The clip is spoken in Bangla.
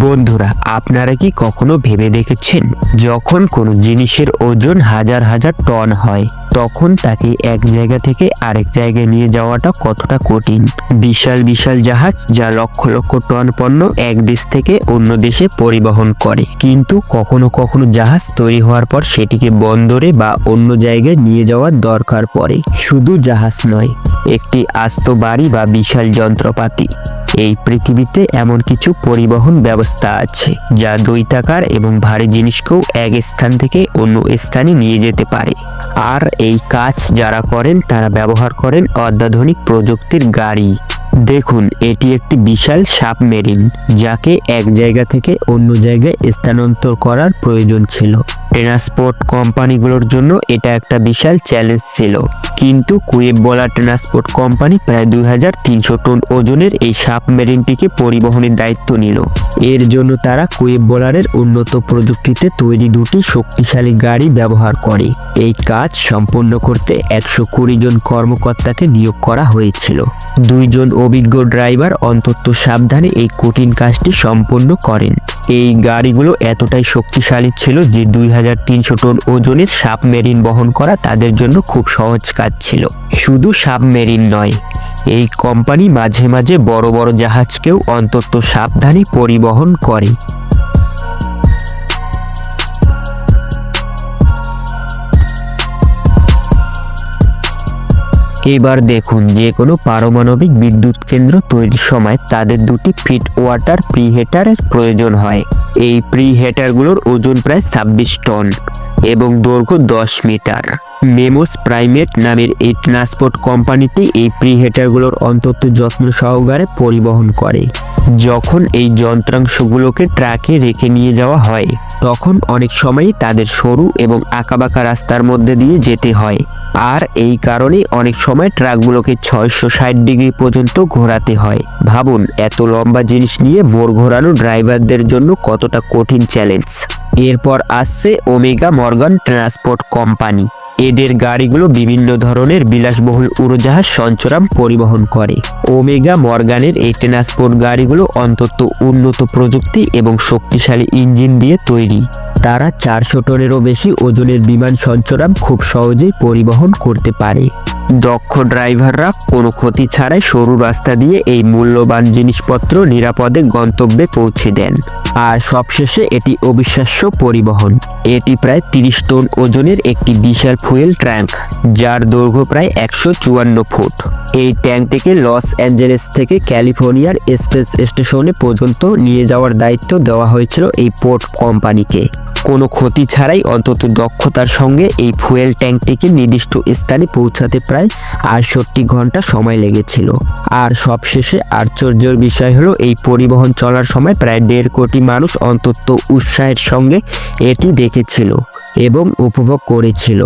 বন্ধুরা, আপনারা কি কখনো ভেবে দেখেছেন যখন কোনো জিনিসের ওজন হাজার হাজার টন হয় তখন তাকে এক জায়গা থেকে আরেক জায়গায় নিয়ে যাওয়াটা কতটা কঠিন। বিশাল বিশাল জাহাজ যা লক্ষ লক্ষ টন পণ্য এক দেশ থেকে অন্য দেশে পরিবহন করে, কিন্তু কখনো কখনো জাহাজ তৈরি হওয়ার পর সেটিকে বন্দরে বা অন্য জায়গায় নিয়ে যাওয়ার দরকার পড়ে। শুধু জাহাজ নয়, একটি আস্ত বাড়ি বা বিশাল যন্ত্রপাতি। এই পৃথিবীতে এমন কিছু পরিবহন ব্যবস্থা আছে যা দৈত্যাকার এবং ভারী জিনিসকেও এক স্থান থেকে অন্য স্থানে নিয়ে যেতে পারে। আর এই কাজ যারা করেন তারা ব্যবহার করেন অত্যাধুনিক প্রযুক্তির গাড়ি। দেখুন, এটি একটি বিশাল সাবমেরিন যাকে এক জায়গা থেকে অন্য জায়গায় স্থানান্তর করার প্রয়োজন ছিল। ট্রান্সপোর্ট কোম্পানিগুলোর জন্য এটা একটা বিশাল চ্যালেঞ্জ ছিল, কিন্তু কুয়েবলা ট্রান্সপোর্ট কোম্পানি প্রায় 2300 টন ওজনের এই সাবমেরিনটিকে পরিবহনের দায়িত্ব নিল। এর জন্য তারা কুয়েবলারের উন্নত প্রযুক্তিতে তৈরি দুটি শক্তিশালী গাড়ি ব্যবহার করে। এই কাজ সম্পন্ন করতে 120 জন কর্মকর্তাকে নিয়োগ করা হয়েছিল। 2 জন অভিজ্ঞ ড্রাইভার অন্তত সাবধানে এই কঠিন কাজটি সম্পন্ন করেন। এই গাড়িগুলো এতটাই শক্তিশালী ছিল যে 2300 টন ওজনের সাবমেরিন বহন করা তাদের জন্য খুব সহজ কাজ ছিল। শুধু সাবমেরিন নয়, এই কোম্পানি মাঝে মাঝে বড় বড় জাহাজকেও অন্তত সাবধানে পরিবহন করে। এবার দেখুন, যে কোনো পারমাণবিক বিদ্যুৎ কেন্দ্র তৈরির সময় তাদের দুটি ফিট ওয়াটার প্রিহেটারের প্রয়োজন হয়। এই প্রিহেটারগুলোর ওজন প্রায় 26 টন এবং দৈর্ঘ্য 10 মিটার। মেমোস প্রাইমেট নামের এই ট্রান্সপোর্ট কোম্পানিটি এই প্রিহেটারগুলোর অন্তত যত্ন সহকারে পরিবহন করে। যখন এই যন্ত্রাংশগুলোকে ট্রাকে রেখে নিয়ে যাওয়া হয় তখন অনেক সময়ই তাদের সরু এবং আঁকাবাঁকা রাস্তার মধ্যে দিয়ে যেতে হয়, আর এই কারণে অনেক সময় ট্রাকগুলোকে 660 ডিগ্রি পর্যন্ত ঘোরাতে হয়। ভাবুন, এত লম্বা জিনিস নিয়ে মোড় ঘোরানো ড্রাইভারদের জন্য কতটা কঠিন চ্যালেঞ্জ। এরপর আসছে ওমেগা মর্গান ট্রান্সপোর্ট কোম্পানি। এদের গাড়িগুলো বিভিন্ন ধরনের বিলাসবহুল উড়োজাহাজ সঞ্চরাম পরিবহন করে। ওমেগা মর্গানের এই ট্রান্সপোর্ট গাড়িগুলো অন্তত উন্নত প্রযুক্তি এবং শক্তিশালী ইঞ্জিন দিয়ে তৈরি। তারা 400 টনেরও বেশি ওজনের বিমান সঞ্চরাম খুব সহজেই পরিবহন করতে পারে। দক্ষ ড্রাইভাররা কোনো ক্ষতি ছাড়াই সরু রাস্তা দিয়ে এই মূল্যবান জিনিসপত্র নিরাপদে গন্তব্যে পৌঁছে দেন। আর সবশেষে এটি অবিশ্বাস্য পরিবহন। এটি প্রায় 30 টন ওজনের একটি বিশাল ফুয়েল ট্যাঙ্ক, যার দৈর্ঘ্য প্রায় 154 ফুট। এই ট্যাঙ্কটিকে লস অ্যাঞ্জেলেস থেকে ক্যালিফোর্নিয়ার স্পেস স্টেশনে পর্যন্ত নিয়ে যাওয়ার দায়িত্ব দেওয়া হয়েছিল এই পোর্ট কোম্পানিকে। কোনো ক্ষতি ছাড়াই অন্তত দক্ষতার সঙ্গে এই ফুয়েল ট্যাঙ্কটিকে নির্দিষ্ট স্থানে পৌঁছাতে প্রায় 68 ঘন্টা সময় লেগেছিল। আর সবশেষে আশ্চর্যের বিষয় হলো, এই পরিবহন চলার সময় প্রায় 1.5 কোটি মানুষ অন্তত উৎসাহের সঙ্গে এটি দেখেছিল এবং উপভোগ করেছিল।